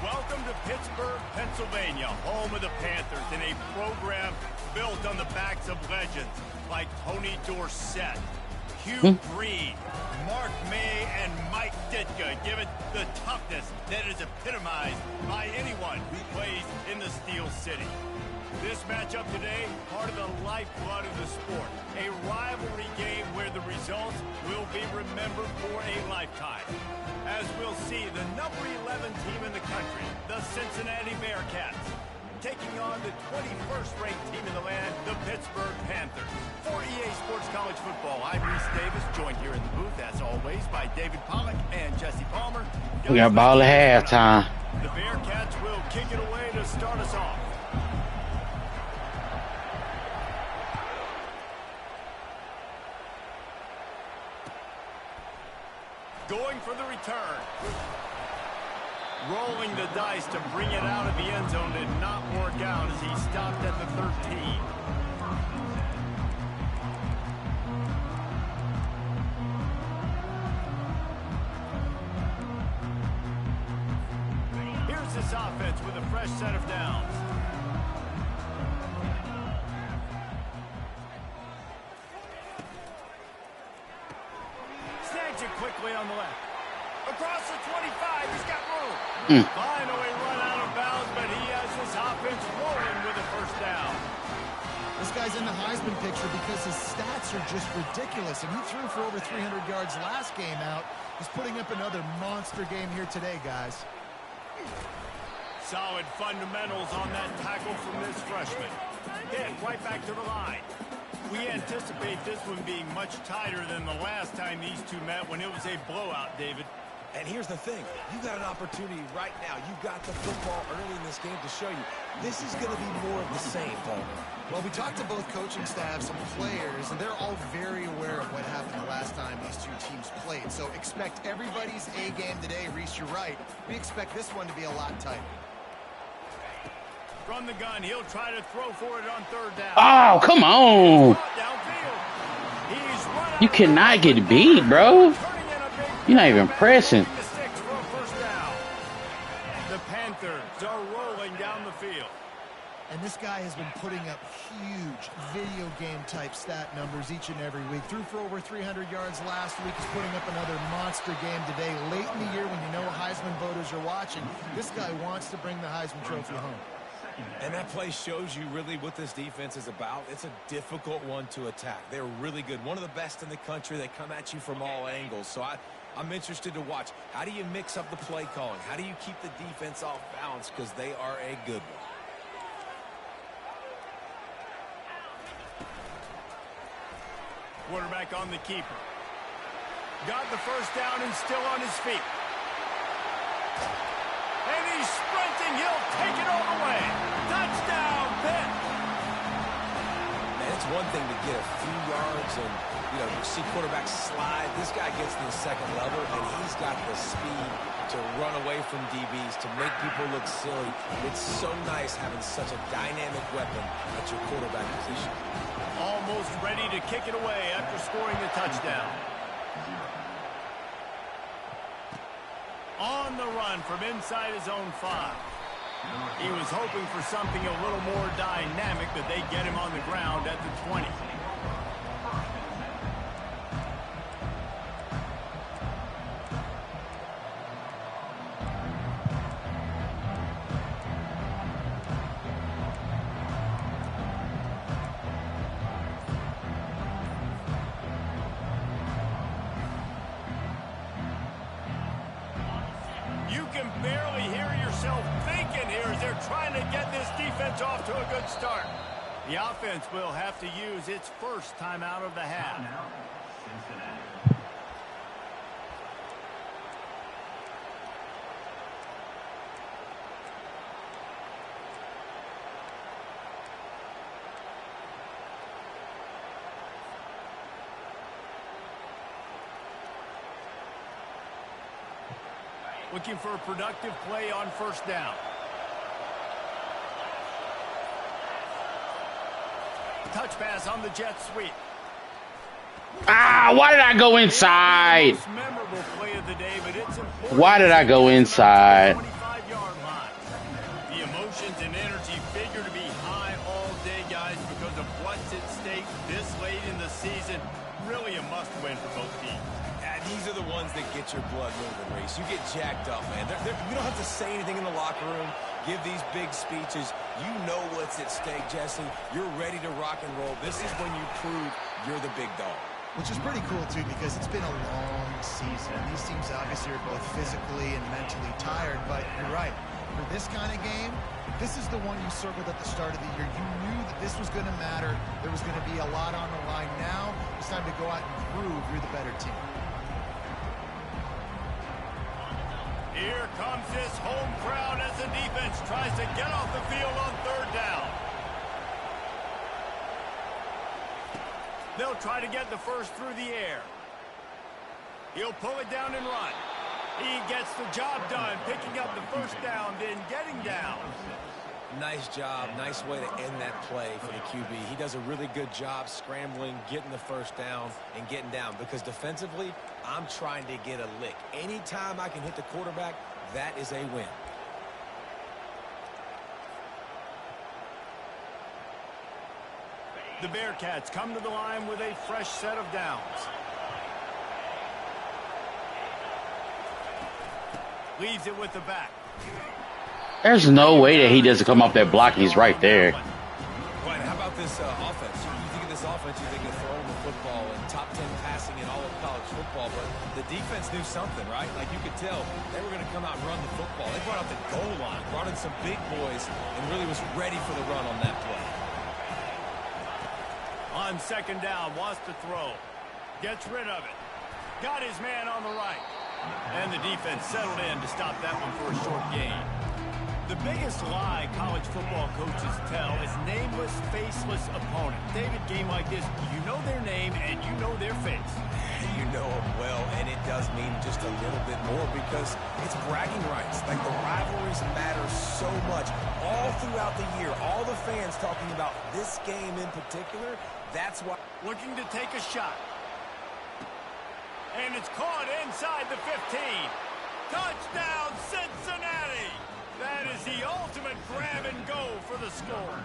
Welcome to Pittsburgh, Pennsylvania, home of the Panthers, in a program built on the backs of legends like Tony Dorsett, Hugh Green, Mark May, and Mike Ditka, given the toughness that is epitomized by anyone who plays in the Steel City. This matchup today, part of the lifeblood of the sport, a rivalry game where the results will be remembered for a lifetime. As we'll see, the number 11 team in the country, the Cincinnati Bearcats, taking on the 21st ranked team in the land, the Pittsburgh Panthers. For EA Sports College Football, I'm Reese Davis, joined here in the booth, as always, by David Pollack and Jesse Palmer. We got ball at halftime. The Bearcats will kick it away to start us off. Going for the return. Rolling the dice to bring it out of the end zone did not work out as he stopped at the 13. Here's this offense with a fresh set of downs. Snags it quickly on the left. Across the 25, he's got room. Finally run out of bounds, but he has his offense rolling with a first down. This guy's in the Heisman picture because his stats are just ridiculous, and he threw for over 300 yards last game out. He's putting up another monster game here today, guys. Solid fundamentals on that tackle from this freshman. Hit right back to the line. We anticipate this one being much tighter than the last time these two met when it was a blowout, David. And here's the thing. You got an opportunity right now. You got the football early in this game to show you. This is going to be more of the same, Paul. Well, we talked to both coaching staffs and players, and they're all very aware of what happened the last time these two teams played. So expect everybody's A game today. Reese, you're right. We expect this one to be a lot tighter. From the gun, he'll try to throw for it on third down. Oh, come on. You cannot get beat, bro. You're not even pressing. The Panthers are rolling down the field. And this guy has been putting up huge video game type stat numbers each and every week. Threw for over 300 yards last week. He's putting up another monster game today. Late in the year when you know Heisman voters are watching, this guy wants to bring the Heisman Trophy home. And that play shows you really what this defense is about. It's a difficult one to attack. They're really good. One of the best in the country. They come at you from all angles. So I'm interested to watch. How do you mix up the play calling? How do you keep the defense off balance? Because they are a good one. Quarterback on the keeper. Got the first down and still on his feet. And he's sprinting. He'll take it all the way. Touchdown, Pitt. Man, it's one thing to get a few yards and, you see quarterbacks slide. This guy gets to the second level, and he's got the speed to run away from DBs, to make people look silly. It's so nice having such a dynamic weapon at your quarterback position. Almost ready to kick it away after scoring the touchdown. On the run from inside his own 5. He was hoping for something a little more dynamic, but they get him on the ground at the 20. You can barely hear yourself thinking here as they're trying to get this defense off to a good start. The offense will have to use its first timeout of the half. Cincinnati. Looking for a productive play on first down. Touch pass on the jet sweep. Ah, why did I go inside? Memorable play of the day, but it's important. Why did I go inside? 25-yard line. of what's at stake this late in the season, really a must-win for both teams. These are the ones that get your blood moving, Reese. You get jacked up, man. You don't have to say anything in the locker room, give these big speeches. You know what's at stake, Jesse. You're ready to rock and roll. This is when you prove you're the big dog. Which is pretty cool, too, because it's been a long season. And these teams obviously are both physically and mentally tired, but you're right. For this kind of game, this is the one you circled at the start of the year. You knew that this was going to matter. There was going to be a lot on the line. Now it's time to go out and prove you're the better team. Here comes this home crowd as the defense tries to get off the field on third down. They'll try to get the first through the air. He'll pull it down and run. He gets the job done, picking up the first down, then getting down. Nice job. Nice way to end that play for the QB. He does a really good job scrambling, getting the first down, and getting down. Because defensively, I'm trying to get a lick. Anytime I can hit the quarterback, that is a win. The Bearcats come to the line with a fresh set of downs. Leaves it with the back. There's no way that he doesn't come off that block. He's right there. Right, how about this offense? You think of this offense, you think of throwing the football and top 10 passing in all of college football, but the defense knew something, right? Like you could tell they were going to come out and run the football. They brought out the goal line, brought in some big boys, and really was ready for the run on that play. On second down, wants to throw. Gets rid of it. Got his man on the right. And the defense settled in to stop that one for a short gain. The biggest lie college football coaches tell is nameless, faceless opponent. David, game like this, you know their name and you know their face. You know them well, and it does mean just a little bit more because it's bragging rights. Like the rivalries matter so much all throughout the year. All the fans talking about this game in particular, that's why. Looking to take a shot. And it's caught inside the 15. Touchdown, Cincinnati! That is the ultimate grab and go for the score.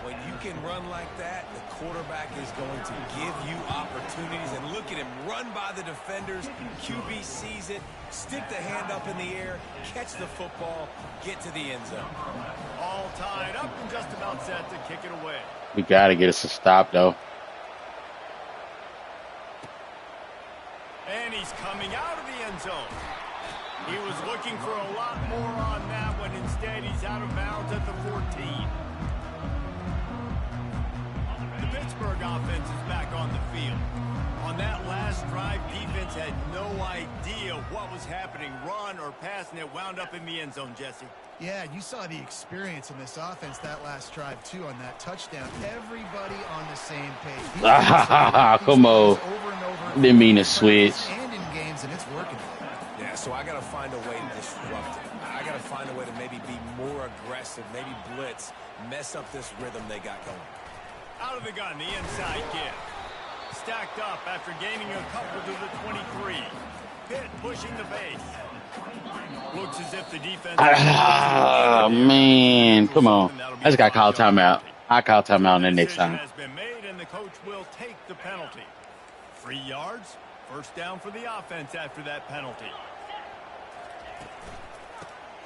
When you can run like that, the quarterback is going to give you opportunities. And look at him run by the defenders. QB sees it, stick the hand up in the air, catch the football, get to the end zone. All tied up and just about set to kick it away. We got to get us a stop, though. And he's coming out of the end zone. He was looking for a lot more on that one. Instead, he's out of bounds at the 14. The Pittsburgh offense is back on the field. On that last drive, defense had no idea what was happening, run or pass, and it wound up in the end zone, Jesse. Yeah, you saw the experience in this offense that last drive, too, on that touchdown. Everybody on the same page. Come on. Didn't mean to switch. And in games, and it's working. Yeah, so I got to find a way to disrupt it. I got to find a way to maybe be more aggressive, maybe blitz, mess up this rhythm they got going. Out of the gun, the inside give. Stacked up after gaining a couple to the 23. Pitt pushing the base. Looks as if the defense... man. Come on. I just got to call timeout. I call timeout the next time. Has been made, and the coach will take the penalty. 3 yards. First down for the offense after that penalty.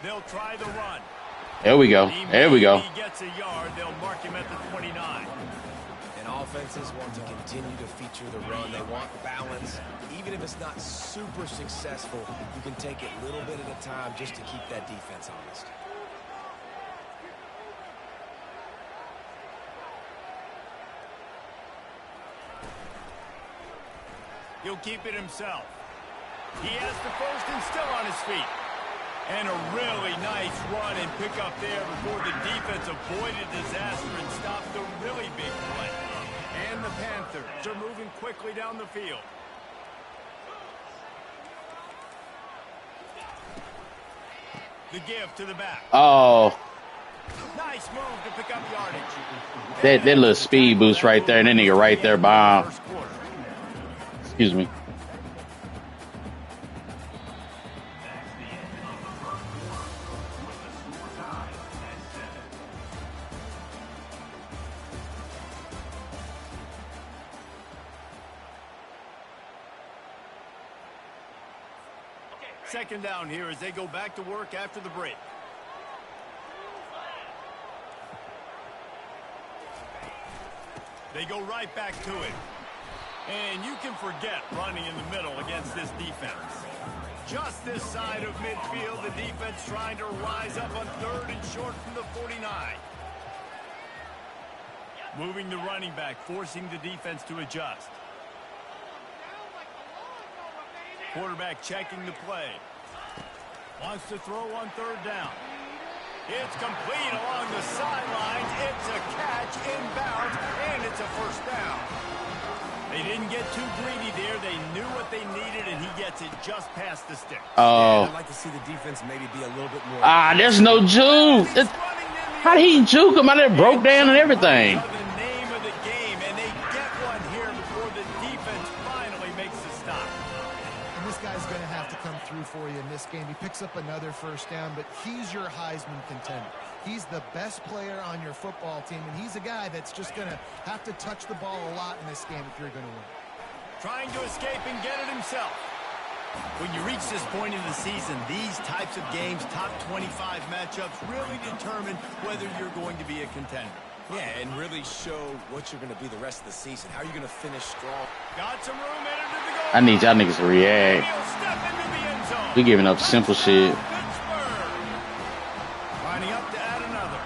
They'll try the run. There we go. There we go. He gets a yard. They'll mark him at the 29. And offenses want to continue to feature the run. They want balance. Even if it's not super successful, you can take it a little bit at a time just to keep that defense honest. He'll keep it himself. He has the first and still on his feet. And a really nice run and pick up there before the defense avoided disaster and stopped a really big play. And the Panthers are moving quickly down the field. The give to the back. Oh. Nice move to pick up yardage. That little speed boost right there, and that nigga right there, bomb. Excuse me. second down here as they go back to work after the break. They go right back to it. And you can forget running in the middle against this defense. Just this side of midfield, the defense trying to rise up on 3rd and short from the 49. Moving the running back, forcing the defense to adjust. Quarterback checking the play. Wants to throw on 3rd down. It's complete along the sidelines. It's a catch inbounds, and it's a first down. They didn't get too greedy there. They knew what they needed, and he gets it just past the stick. Oh. I'd like to see the defense maybe be a little bit more. There's no juke. How did he juke him? I done broke down and everything. The name of the game, and they get one here before the defense finally makes the stop. And this guy's going to have to come through for you in this game. He picks up another first down, but he's your Heisman contender. He's the best player on your football team, and he's a guy that's just going to have to touch the ball a lot in this game if you're going to win. Trying to escape and get it himself. When you reach this point in the season, these types of games, top 25 matchups, really determine whether you're going to be a contender. Yeah, and really show what you're going to be the rest of the season. How are you going to finish strong? Got some room in it to the goal. I need y'all niggas to react. Step into the end zone. We giving up simple shit. Pittsburgh. Lining up to add another.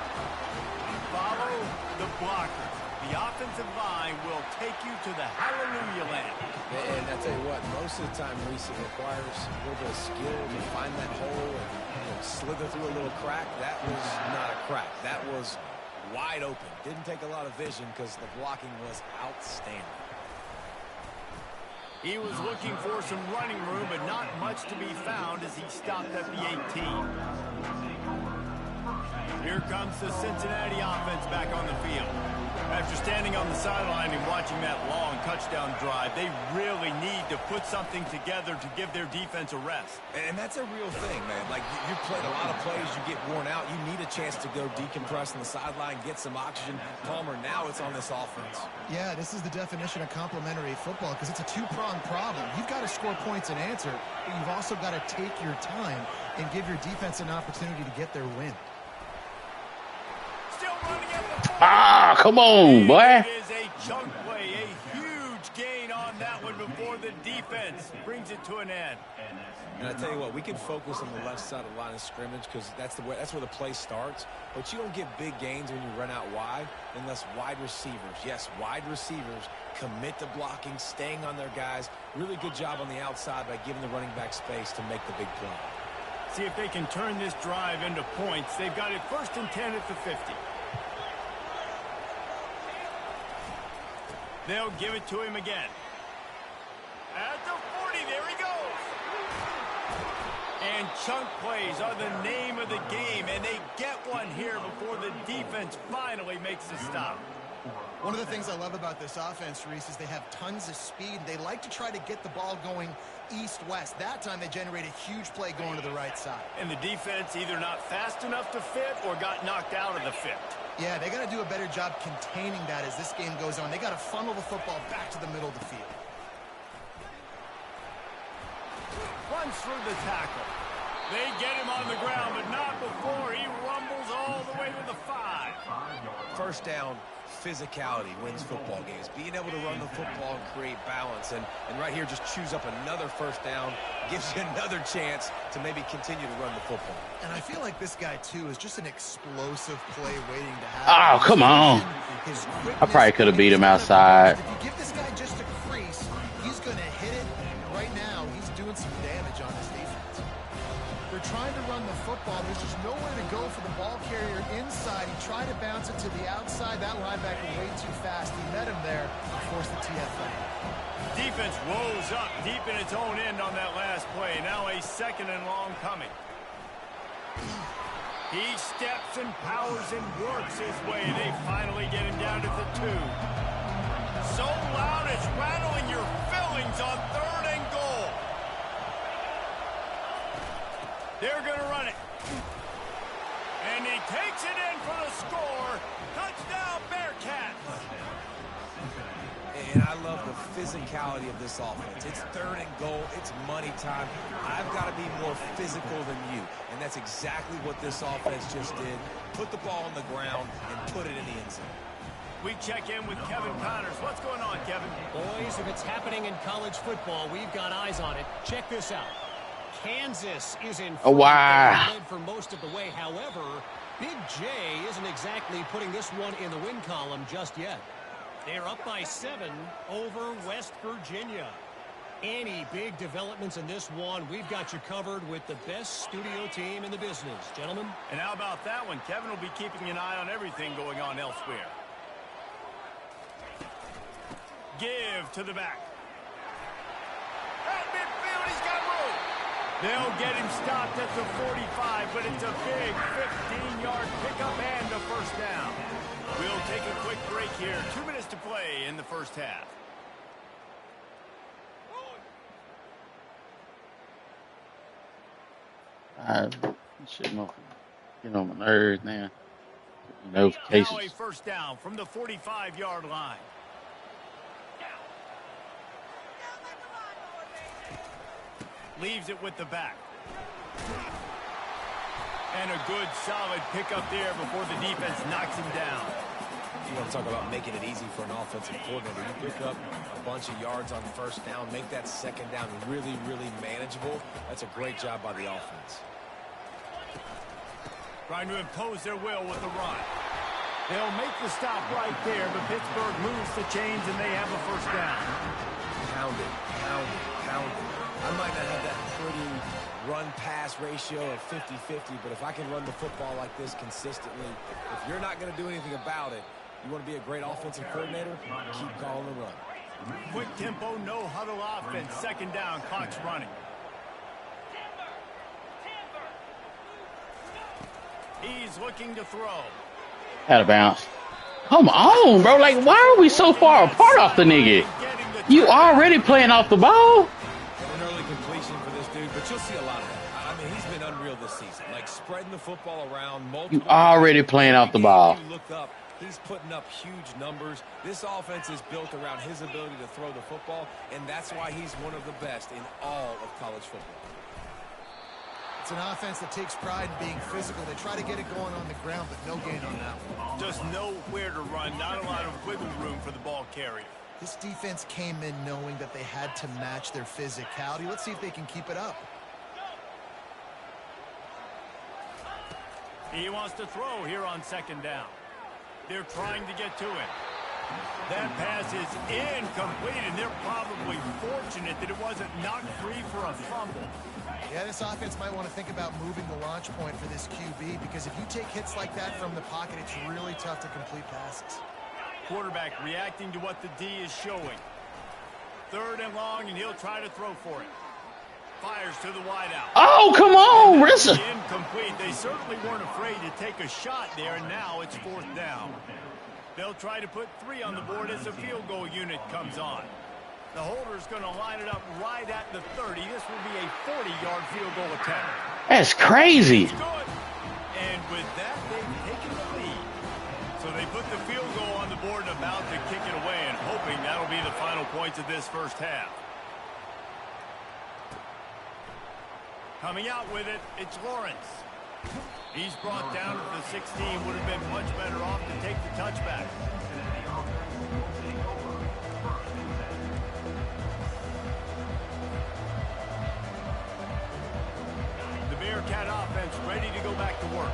Follow the blocker. The offensive line will take you to the hallelujah land. And I tell you what, most of the time, Reese, it requires a little bit of skill to find that hole and slither through a little crack. That was not a crack. That was wide open. Didn't take a lot of vision because the blocking was outstanding. He was looking for some running room, but not much to be found as he stopped at the 18. Here comes the Cincinnati offense back on the field. After standing on the sideline and watching that long touchdown drive, they really need to put something together to give their defense a rest. And that's a real thing, man. Like, you played a lot of plays, you get worn out. You need a chance to go decompress on the sideline, get some oxygen. Palmer, now it's on this offense. Yeah, this is the definition of complementary football because it's a two-pronged problem. You've got to score points and answer, but you've also got to take your time and give your defense an opportunity to get their win. Come on, boy. It is a chunk play, a huge gain on that one before the defense brings it to an end. And I tell you what, we can focus on the left side of the line of scrimmage because that's where the play starts. But you don't get big gains when you run out wide unless wide receivers, yes, wide receivers commit to blocking, staying on their guys. Really good job on the outside by giving the running back space to make the big play. See if they can turn this drive into points. They've got it 1st and 10 at the 50. They'll give it to him again. At the 40, there he goes. And chunk plays are the name of the game, and they get one here before the defense finally makes the stop. One of the things I love about this offense, Reese, is they have tons of speed. They like to try to get the ball going east-west. That time they generate a huge play going to the right side. And the defense either not fast enough to fit or got knocked out of the fit. Yeah, they got to do a better job containing that as this game goes on. They got to funnel the football back to the middle of the field. Runs through the tackle. They get him on the ground, but not before he rumbles all the way to the 5. First down, physicality wins football games. Being able to run the football and create balance. And right here, just choose up another first down. Gives you another chance to maybe continue to run the football. And I feel like this guy, too, is just an explosive play waiting to happen. Oh, come on. I probably could have beat him outside. If you give this guy just a crease, he's going to hit it. Right now, he's doing some damage on this defense. They're trying to run the football. There's just nowhere to go for the ball carrier inside. He tried to bounce it to the outside. That linebacker way too fast. He met him there and forced the TFL. Defense rose up deep in its own end on that last play. Now a 2nd and long coming. He steps and powers and works his way. They finally get him down to the 2. So loud it's rattling your fillings on 3rd and goal. They're going to run it. And he takes it in for the score. Touchdown, Bearcats. And I love the physicality of this offense. It's 3rd and goal. It's money time. I've got to be more physical than you. And that's exactly what this offense just did. Put the ball on the ground and put it in the end zone. We check in with Kevin Connors. What's going on, Kevin? Boys, if it's happening in college football, we've got eyes on it. Check this out. Kansas is in front. Oh, wow. Led for most of the way. However, Big J isn't exactly putting this one in the win column just yet. They're up by 7 over West Virginia. Any big developments in this one, we've got you covered with the best studio team in the business. Gentlemen? And how about that one? Kevin will be keeping an eye on everything going on elsewhere. Give to the back. At midfield, he's got room. They'll get him stopped at the 45, but it's a big 15-yard pickup and a first down. We'll take a quick break here. 2 minutes to play in the first half. Shit, no, get on my nerves now. Now a Notifications. first down from the 45-yard line. Leaves it with the back. And a good, solid pickup there before the defense knocks him down. You want to talk about making it easy for an offensive coordinator. You pick up a bunch of yards on first down, make that second down really, really manageable. That's a great job by the offense. Trying to impose their will with the run. They'll make the stop right there, but Pittsburgh moves the chains and they have a first down. Pound it, pound it, pound it. I might not have that pretty run-pass ratio of 50-50, but if I can run the football like this consistently, if you're not going to do anything about it, you want to be a great offensive coordinator, keep calling the run. Quick tempo, no huddle offense. Second down, clock's running. He's looking to throw. Out of bounds. Come on, bro. Like, why are we so far apart off the nigga? You already playing off the ball? An early completion for this dude, but you'll see a lot of that. I mean, he's been unreal this season. Like, spreading the football around. You already playing off the ball. You look up, he's putting up huge numbers. This offense is built around his ability to throw the football, and that's why he's one of the best in all of college football. It's an offense that takes pride in being physical. They try to get it going on the ground, but no gain on that one. Just nowhere to run, not a lot of wiggle room for the ball carrier. This defense came in knowing that they had to match their physicality. Let's see if they can keep it up. He wants to throw here on second down. They're trying to get to it. That pass is incomplete, and they're probably fortunate that it wasn't knocked free for a fumble. Yeah, this offense might want to think about moving the launch point for this QB, because if you take hits like that from the pocket, it's really tough to complete passes. Quarterback reacting to what the D is showing. 3rd and long, and he'll try to throw for it. Fires to the wideout. Oh, come on, Rissa. Incomplete. They certainly weren't afraid to take a shot there, and now it's 4th down. They'll try to put 3 on the board as the field goal unit comes on. The holder's going to line it up right at the 30. This will be a 40-yard field goal attempt. That's crazy. It's good. And with that, they've taken the lead. So they put the field goal on the board and about to kick it away, and hoping that'll be the final points of this first half. Coming out with it, it's Lawrence. He's brought down to the 16. Would have been much better off to take the touchback. The Bearcat offense ready to go back to work.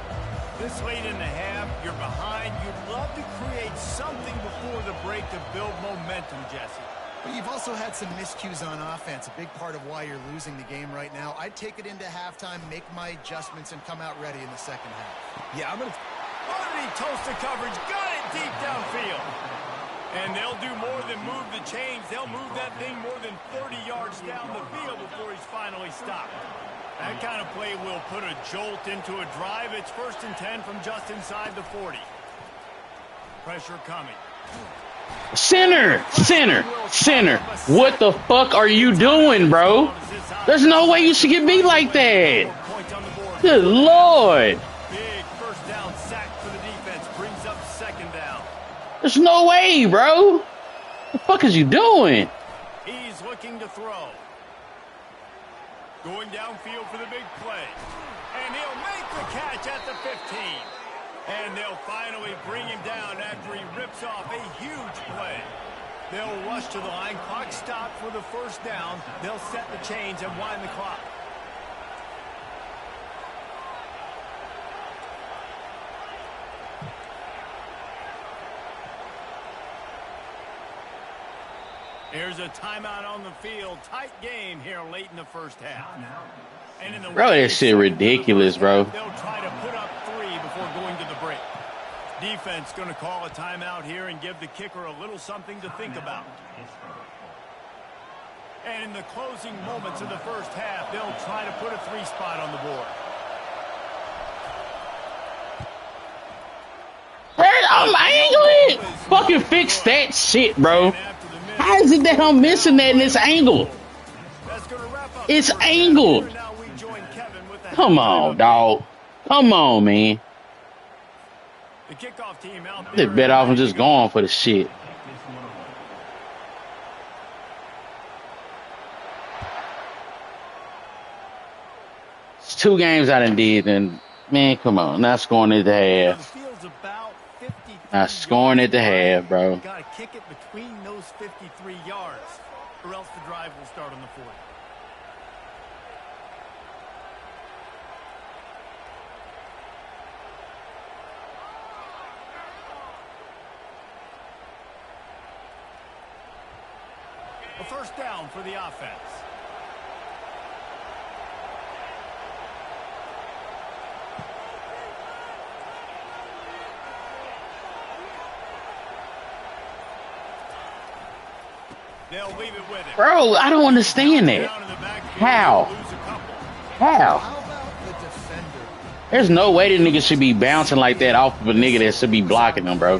This late in the half, you're behind. You'd love to create something before the break to build momentum, Jesse. But you've also had some miscues on offense, a big part of why you're losing the game right now. I'd take it into halftime, make my adjustments, and come out ready in the second half. Yeah, I'm going to... Underneath toasted coverage, got it deep downfield. And they'll do more than move the chains. They'll move that thing more than 30 yards down the field before he's finally stopped. That kind of play will put a jolt into a drive. It's 1st and 10 from just inside the 40. Pressure coming. Center. What the fuck are you doing, bro? There's no way you should get beat like that. Good Lord. Big first down sack for the defense. Brings up 2nd down. There's no way, bro. What the fuck is you doing? He's looking to throw. Going downfield for the big play. And he'll make the catch at the 15. And they'll finally bring him down after he rips off a huge play. They'll rush to the line. Clock stopped for the first down. They'll set the chains and wind the clock. Here's a timeout on the field. Tight game here late in the first half. And in the Bro, that shit ridiculous, bro. They'll try to put up 3 before going to the break. Defense going to call a timeout here and give the kicker a little something to think about. And in the closing moments of the first half, they'll try to put a 3 spot on the board. I'm angling. Fucking fix that shit, bro. How is it that I'm missing that in this angle? It's angled. Come on, dog. Come on, man. The kickoff team out They're there. better off than just going for the shit. It's 2 games I done did, and man, come on. Not scoring at the half. Not scoring at the half, bro. Got to kick it between those 53 yards, or else the drive will start on the 40. A first down for the offense. They'll leave it with it. Bro, I don't understand that. How? How? There's no way the nigga should be bouncing like that off of a nigga that should be blocking him, bro.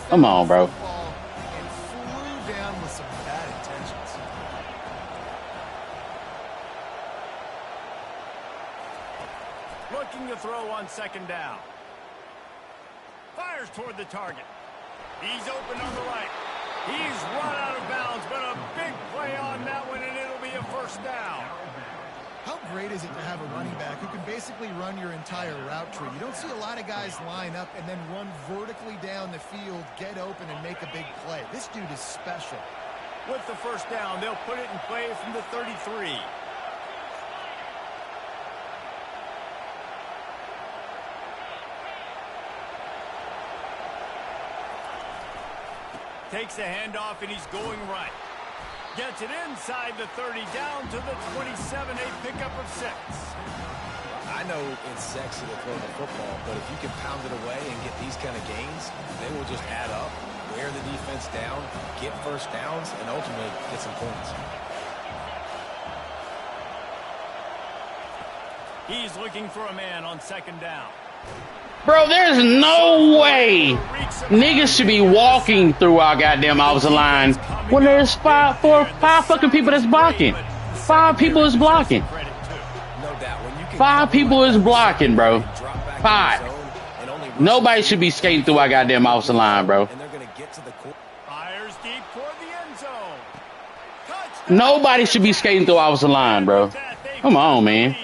Come on, bro. Looking to throw on second down. Fires toward the target. He's open on the right. He's run out of bounds, but a big play on that one, and it'll be a first down. How great is it to have a running back who can basically run your entire route tree? You don't see a lot of guys line up and then run vertically down the field, get open, and make a big play. This dude is special. With the first down, they'll put it in play from the 33. Takes a handoff, and he's going right. Gets it inside the 30, down to the 27, a pickup of 6. I know it's sexy to throw the football, but if you can pound it away and get these kind of gains, they will just add up, wear the defense down, get first downs, and ultimately get some points. He's looking for a man on second down. Bro, there's no way niggas should be walking through our goddamn offensive line when there's five fucking people that's blocking. 5 people is blocking. 5 people is blocking, bro. 5. Nobody should be skating through our goddamn offensive line, bro. Fires deep toward the end zone. Nobody should be skating through our offensive line, bro. Come on, man.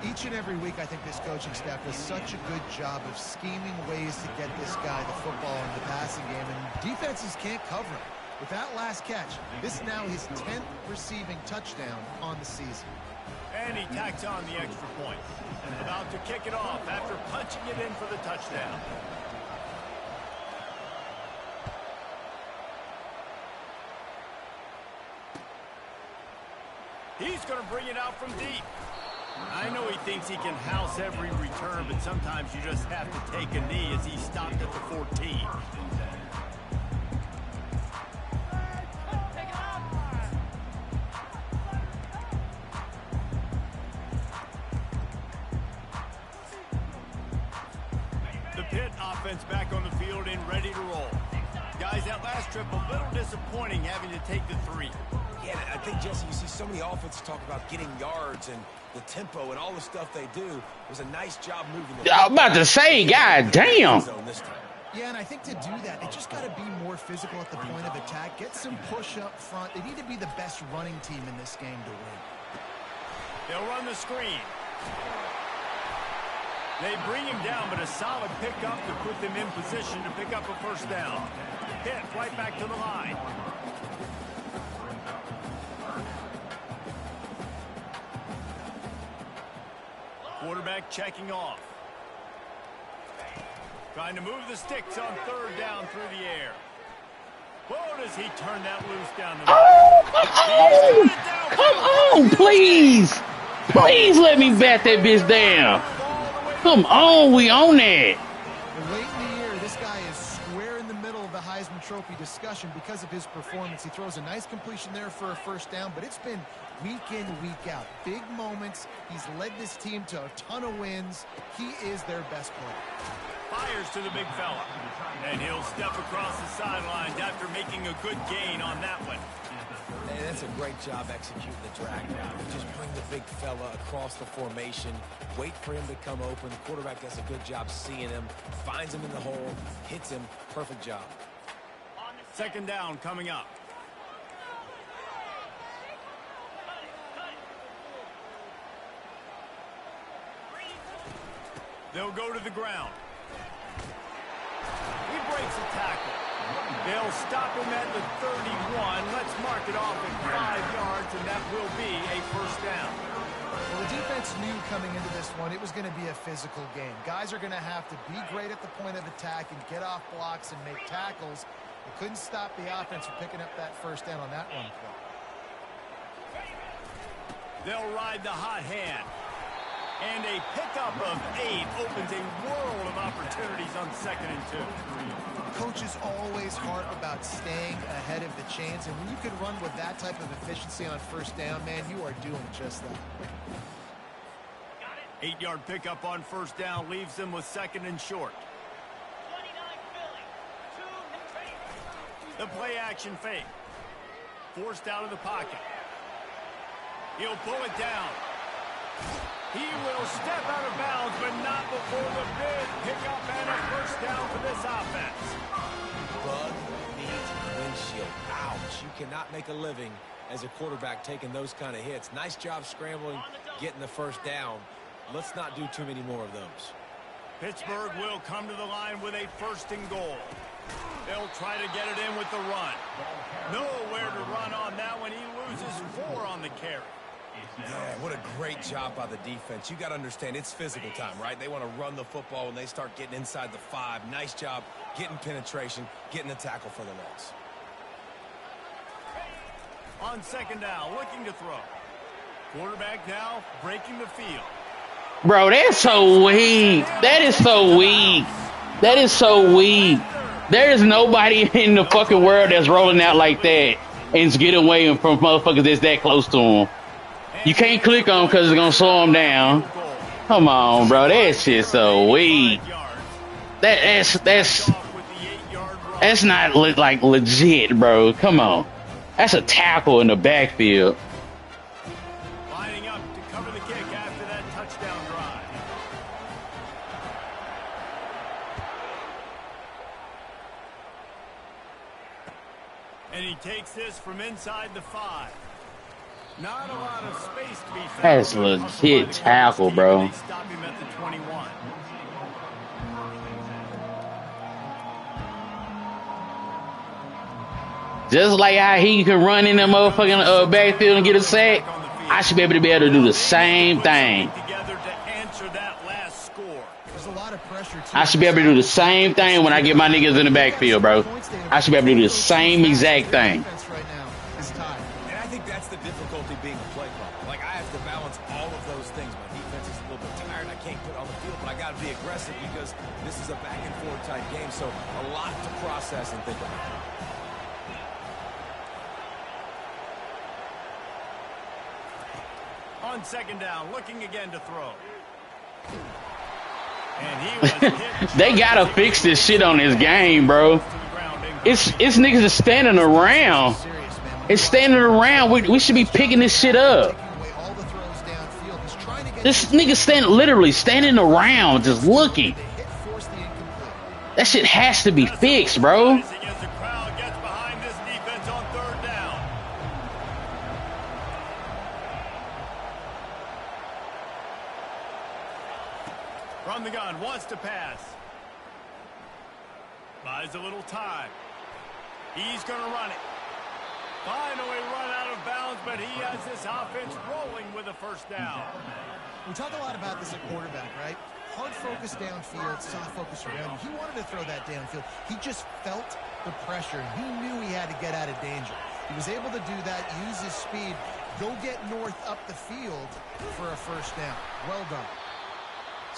Each and every week, I think this coaching staff does such a good job of scheming ways to get this guy the football in the passing game, and defenses can't cover him. With that last catch, this is now his 10th receiving touchdown on the season. And he tacks on the extra point. About to kick it off after punching it in for the touchdown. He's going to bring it out from deep. I know he thinks he can house every return, but sometimes you just have to take a knee as he stopped at the 14. The Pitt offense back on the field and ready to roll. Guys, that last trip a little disappointing having to take the 3. Yeah, I think, Jesse, you see so many offenses talk about getting yards and the tempo and all the stuff they do. It was a nice job moving the I'm about to say, god damn. Yeah, and I I think to do that, they just got to be more physical at the point of attack. Get some push up front. They need to be the best running team in this game to win. They'll run the screen. They bring him down, but a solid pickup to put them in position to pick up a first down. Hit right back to the line. Quarterback checking off. Trying to move the sticks on third down through the air. Whoa, does he turn that loose down the Oh, come on, please. Please let me bat that bitch down. Come on, we on that. Late in the year, this guy is square in the middle of the Heisman Trophy discussion because of his performance. He throws a nice completion there for a first down, but it's been week in, week out. Big moments. He's led this team to a ton of wins. He is their best player. Fires to the big fella. And he'll step across the sidelines after making a good gain on that one. Hey, that's a great job executing the drag route. Just bring the big fella across the formation, wait for him to come open. The quarterback does a good job seeing him, finds him in the hole, hits him. Perfect job. Second down coming up. They'll go to the ground. He breaks a tackle. They'll stop him at the 31. Let's mark it off at 5 yards, and that will be a first down. Well, the defense knew coming into this one it was going to be a physical game. Guys are going to have to be great at the point of attack and get off blocks and make tackles. They couldn't stop the offense from picking up that first down on that run play. They'll ride the hot hand. And a pickup of 8 opens a world of opportunities on 2nd and 2. Coaches always harp about staying ahead of the chains, and when you can run with that type of efficiency on first down, man, you are doing just that. 8-yard pickup on first down leaves them with 2nd and short. The play action fake. Forced out of the pocket. He'll pull it down. He will step out of bounds, but not before the big pickup and a first down for this offense. Bug meets windshield. Ouch. You cannot make a living as a quarterback taking those kind of hits. Nice job scrambling, getting the first down. Let's not do too many more of those. Pittsburgh will come to the line with a 1st and goal. They'll try to get it in with the run. Nowhere to run on that one. He loses 4 on the carry. Yeah, what a great job by the defense. You got to understand, it's physical time, right? They want to run the football when they start getting inside the 5. Nice job getting penetration, getting the tackle for the loss. On 2nd down, looking to throw. Quarterback now breaking the field. Bro, that's so weak. That is so weak. That is so weak. There is nobody in the fucking world that's rolling out like that and get away from motherfuckers that's that close to him. You can't click on because it's going to slow him down. Come on, bro. That shit's so weak. That's not like legit, bro. Come on. That's a tackle in the backfield. Lining up to cover the kick after that touchdown drive. And he takes this from inside the 5. Not a lot of space to be found. That's legit tackle, bro. Stop him at the 21. Just like how he can run in the motherfucking backfield and get a sack, I should be able to do the same thing. I should be able to do the same thing when I get my niggas in the backfield, bro. I should be able to do the same exact thing. Difficulty being a play caller. Like, I have to balance all of those things. My defense is a little bit tired. I can't put on the field, but I got to be aggressive because this is a back and forth type game. So a lot to process and think about. On 2nd down, looking again to throw. And he was hit. They gotta fix this shit on this game, bro. It's niggas just standing around. It's standing around. We should be picking this shit up. This nigga literally standing around, just looking. That shit has to be fixed, bro. As the crowd gets behind this defense on third down. From the gun, wants to pass. Buys a little time. He's going to run it. Finally run out of bounds, but he has this offense rolling with a first down. We talk a lot about this at quarterback, right? Hard focus downfield, soft focus around you. He wanted to throw that downfield. He just felt the pressure. He knew he had to get out of danger. He was able to do that, use his speed, go get north up the field for a first down. Well done.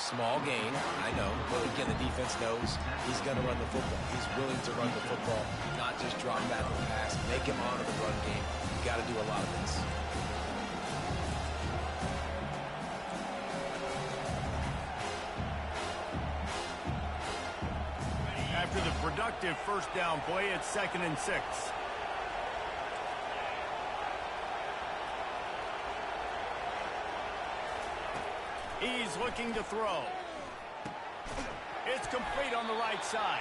Small gain, I know, but again, the defense knows he's going to run the football. He's willing to run the football, not just drop back the pass, make him honor the run game. You got to do a lot of this. After the productive first down play, it's 2nd and 6. He's looking to throw. It's complete on the right side.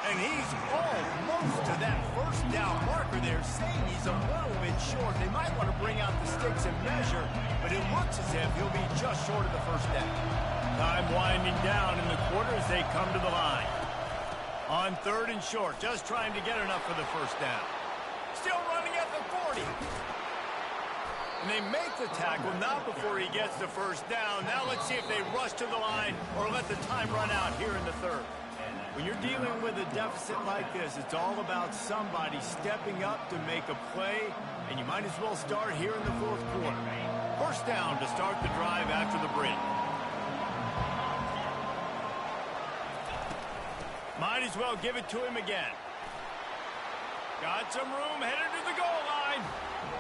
And he's almost to that first down marker there, saying he's a little bit short. They might want to bring out the sticks and measure, but it looks as if he'll be just short of the first down. Time winding down in the quarter as they come to the line. On 3rd and short, just trying to get enough for the first down. Still running at the 40. And they make the tackle, not before he gets the first down. Now let's see if they rush to the line or let the time run out here in the 3rd. When you're dealing with a deficit like this, it's all about somebody stepping up to make a play, and you might as well start here in the 4th quarter. First down to start the drive after the break. Might as well give it to him again. Got some room, headed to the goal line.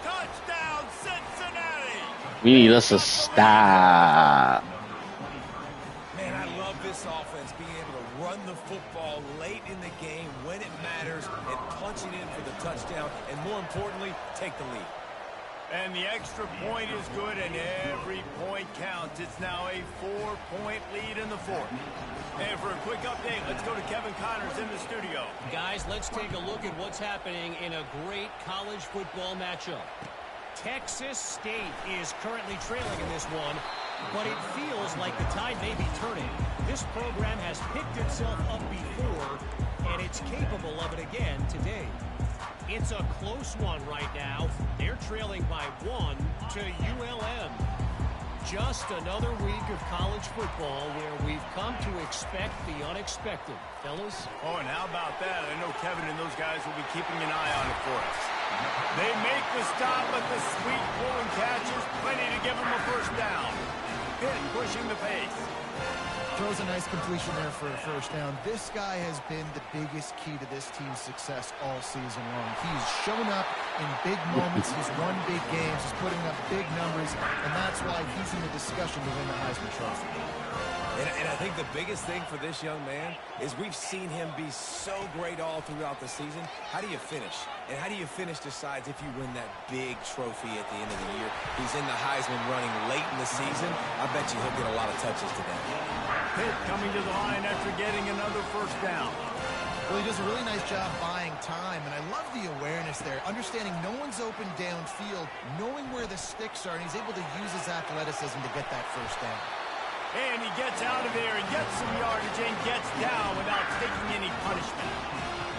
Touchdown, Cincinnati! We need us to stop. Man, I love this offense being able to run the football late in the game when it matters and punching in for the touchdown, and more importantly, take the lead. And the extra point is good, and every point counts. It's now a 4-point lead in the 4th. And for a quick update, let's go to Kevin Connors in the studio. Guys, let's take a look at what's happening in a great college football matchup. Texas State is currently trailing in this one, but it feels like the tide may be turning. This program has picked itself up before, and it's capable of it again today. It's a close one right now. They're trailing by 1 to ULM. Just another week of college football where we've come to expect the unexpected. Fellas? Oh, and how about that? I know Kevin and those guys will be keeping an eye on it for us. They make the stop, but the sweet pulling catches, plenty to give them a first down. Pitt pushing the pace. Throws a nice completion there for a first down. This guy has been the biggest key to this team's success all season long. He's shown up in big moments. He's won big games. He's putting up big numbers, and that's why he's in the discussion to win the Heisman Trophy. And I think the biggest thing for this young man is we've seen him be so great all throughout the season. How do you finish? And how do you finish decides if you win that big trophy at the end of the year. He's in the Heisman running late in the season. I bet you he'll get a lot of touches today. Pitt coming to the line after getting another first down. Well, he does a really nice job buying time, and I love the awareness there. Understanding no one's open downfield, knowing where the sticks are, and he's able to use his athleticism to get that first down. And he gets out of there and gets some yardage and gets down without taking any punishment.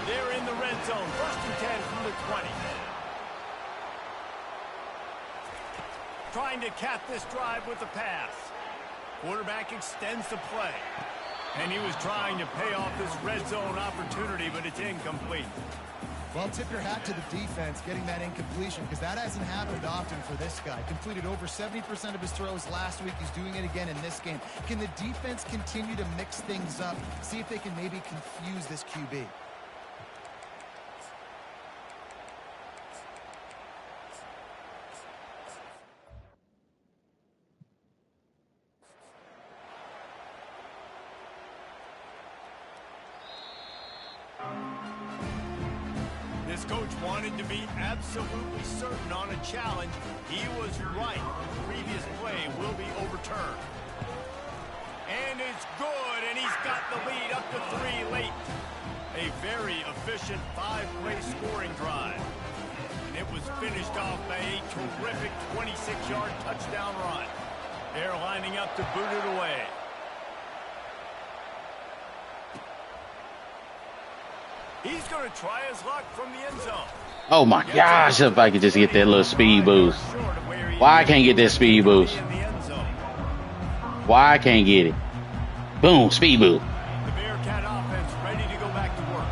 They're in the red zone. 1st and 10 from the 20. Trying to cap this drive with the pass. Quarterback extends the play. And he was trying to pay off this red zone opportunity, but it's incomplete. Well, tip your hat to the defense getting that incompletion, because that hasn't happened often for this guy. Completed over 70% of his throws last week. He's doing it again in this game. Can the defense continue to mix things up, see if they can maybe confuse this QB? This coach wanted to be absolutely certain on a challenge. He was right. The previous play will be overturned. And it's good, and he's got the lead up to 3 late efficient 5-play scoring drive. And it was finished off by a terrific 26-yard touchdown run. They're lining up to boot it away. He's going to try his luck from the end zone. Oh my gosh, if I could just get that little speed boost. Why I can't get that speed boost? Why I can't get it? Boom, speed boost. The Bearcat offense ready to go back to work.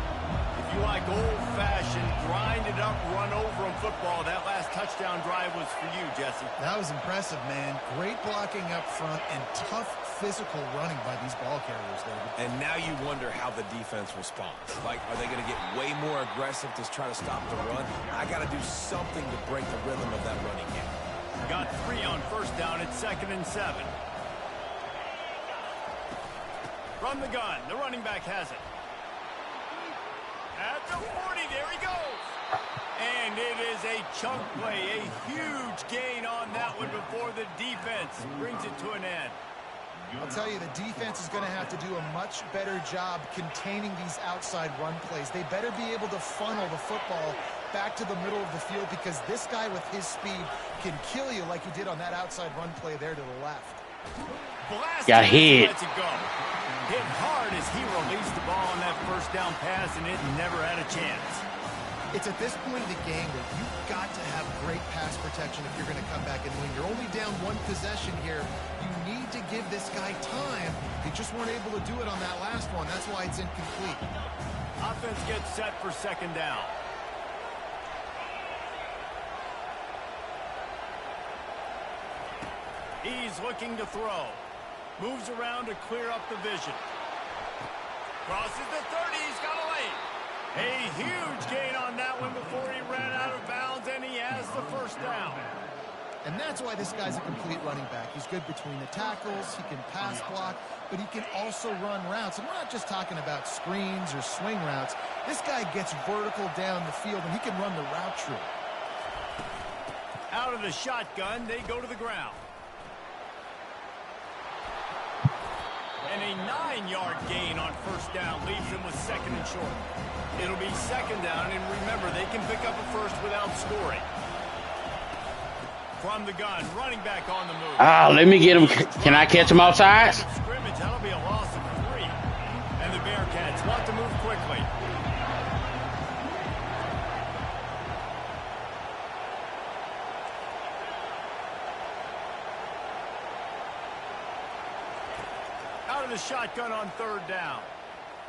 If you like old-fashioned, grind-it-up, run-over-'em football, that last touchdown drive was for you, Jesse. That was impressive, man. Great blocking up front and tough physical running by these ball carriers, David. And now you wonder how the defense responds. Like, are they going to get way more aggressive to try to stop the run? I got to do something to break the rhythm of that running game. Got 3 on first down at 2nd and 7. From the gun, the running back has it. At the 40, there he goes. And it is a chunk play, a huge gain on that one before the defense brings it to an end. I'll tell you, the defense is going to have to do a much better job containing these outside run plays. They better be able to funnel the football back to the middle of the field, because this guy with his speed can kill you like he did on that outside run play there to the left. Got hit. Lets it go. Hit hard as he released the ball on that first down pass, and it never had a chance. It's at this point in the game that you've got to have great pass protection if you're going to come back and win. You're only down 1 possession here. You need to give this guy time. They just weren't able to do it on that last one. That's why it's incomplete. Offense gets set for 2nd down. He's looking to throw. Moves around to clear up the vision. Crosses the 30. He's got a lane. A huge gain on that one before he ran out of bounds, and he has the first down. And that's why this guy's a complete running back. He's good between the tackles. He can pass block, but he can also run routes. And we're not just talking about screens or swing routes. This guy gets vertical down the field, and he can run the route tree. Out of the shotgun, they go to the ground. And a 9-yard gain on first down leaves them with 2nd and short. It'll be 2nd down, and remember, they can pick up a first without scoring. From the gun, running back on the move. Ah, let me get him. Can I catch him outside? Scrimmage, that'll be a loss of 3. And the Bearcats want to move quickly. Out of the shotgun on 3rd down.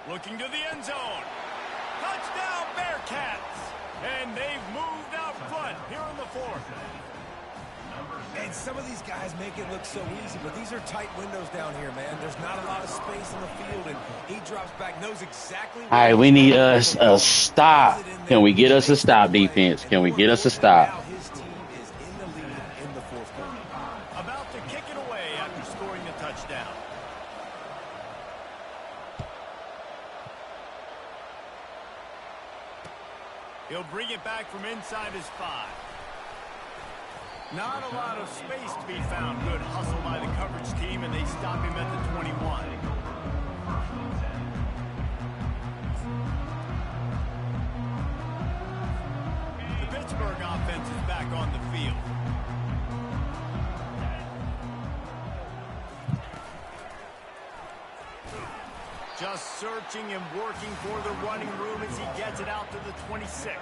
Looking to the end zone. Touchdown, Bearcats! And they've moved out front here in the 4th. And some of these guys make it look so easy, but these are tight windows down here, man. There's not a lot of space in the field, and he drops back, knows exactly. All right, we need us a stop. Can we get us a stop, defense? Can we get us a stop? His team is in the lead in the 4th quarter. About to kick it away after scoring a touchdown. He'll bring it back from inside his 5. Not a lot of space to be found. Good hustle by the coverage team, and they stop him at the 21. The Pittsburgh offense is back on the field. Just searching and working for the running room as he gets it out to the 26.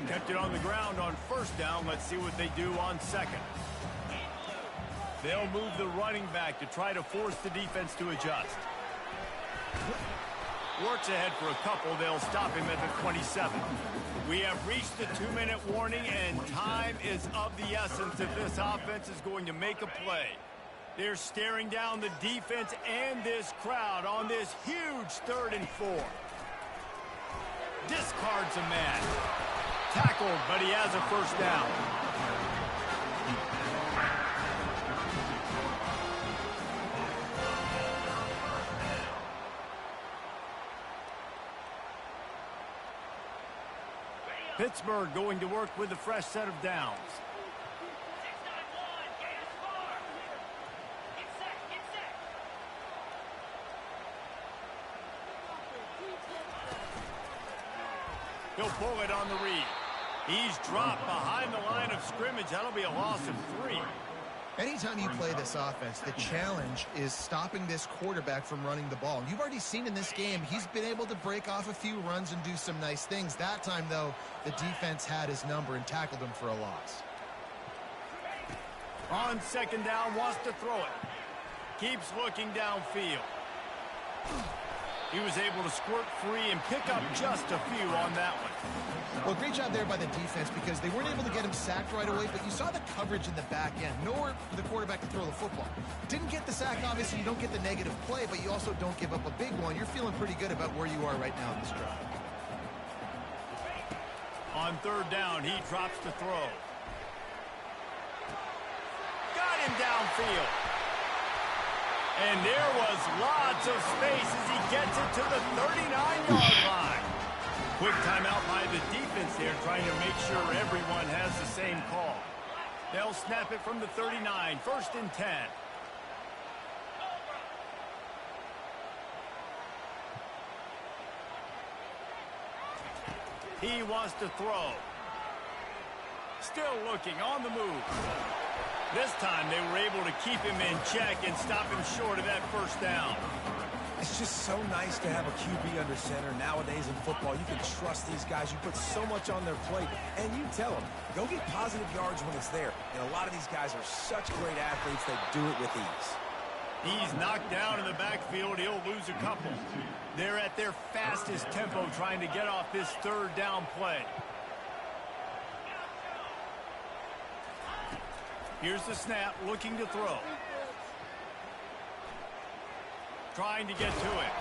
Kept it on the ground on first down. Let's see what they do on 2nd. They'll move the running back to try to force the defense to adjust. Works ahead for a couple. They'll stop him at the 27. We have reached the 2-minute warning, and time is of the essence if this offense is going to make a play. They're staring down the defense and this crowd on this huge 3rd and 4. Discards a man. Tackled, but he has a first down. Pittsburgh going to work with a fresh set of downs. He'll pull it on the read. He's dropped behind the line of scrimmage. That'll be a loss of 3. Anytime you play this offense, the challenge is stopping this quarterback from running the ball. You've already seen in this game, he's been able to break off a few runs and do some nice things. That time, though, the defense had his number and tackled him for a loss. On second down, wants to throw it. Keeps looking downfield. He was able to squirt free and pick up just a few on that one. Well, great job there by the defense because they weren't able to get him sacked right away, but you saw the coverage in the back end. Nowhere for the quarterback to throw the football. Didn't get the sack, obviously. You don't get the negative play, but you also don't give up a big one. You're feeling pretty good about where you are right now in this drive. On third down, he drops to throw. Got him downfield. And there was lots of space as he gets it to the 39-yard line. Quick timeout by the defense there, trying to make sure everyone has the same call. They'll snap it from the 39, 1st and 10. He wants to throw. Still looking on the move. This time they were able to keep him in check and stop him short of that first down. It's just so nice to have a QB under center. Nowadays in football, you can trust these guys. You put so much on their plate, and you tell them, go get positive yards when it's there. And a lot of these guys are such great athletes, they do it with ease. He's knocked down in the backfield. He'll lose a couple. They're at their fastest tempo trying to get off this third down play. Here's the snap, looking to throw. Trying to get to it.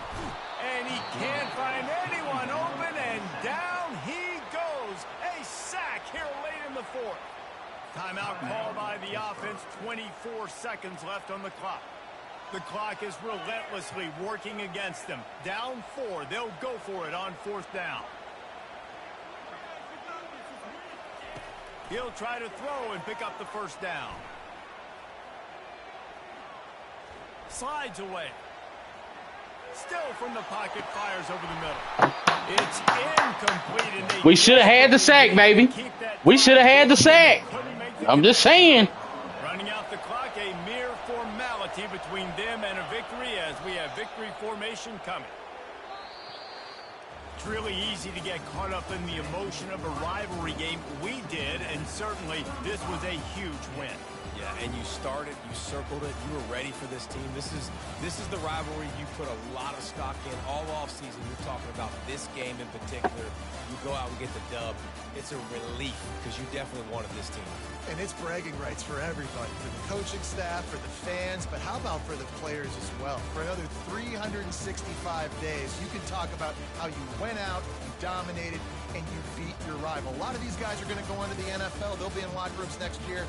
And he can't find anyone open, and down he goes. A sack here late in the 4th. Timeout called by the offense. 24 seconds left on the clock. The clock is relentlessly working against them. Down 4. They'll go for it on 4th down. He'll try to throw and pick up the first down. Slides away. Still from the pocket, fires over the middle. It's incomplete. And we should have had the sack, baby. We should have had the sack. I'm just saying. Running out the clock, a mere formality between them and a victory as we have victory formation coming. It's really easy to get caught up in the emotion of a rivalry game. We did, and certainly this was a huge win. Yeah, and you started, you circled it, you were ready for this team. This is the rivalry you put a lot of stock in all offseason. You're talking about this game in particular. You go out and get the dub. It's a relief because you definitely wanted this team. And it's bragging rights for everybody, for the coaching staff, for the fans, but how about for the players as well? For another 365 days, you can talk about how you went out, you dominated, and you beat your rival. A lot of these guys are going to go on to the NFL. They'll be in locker rooms next year.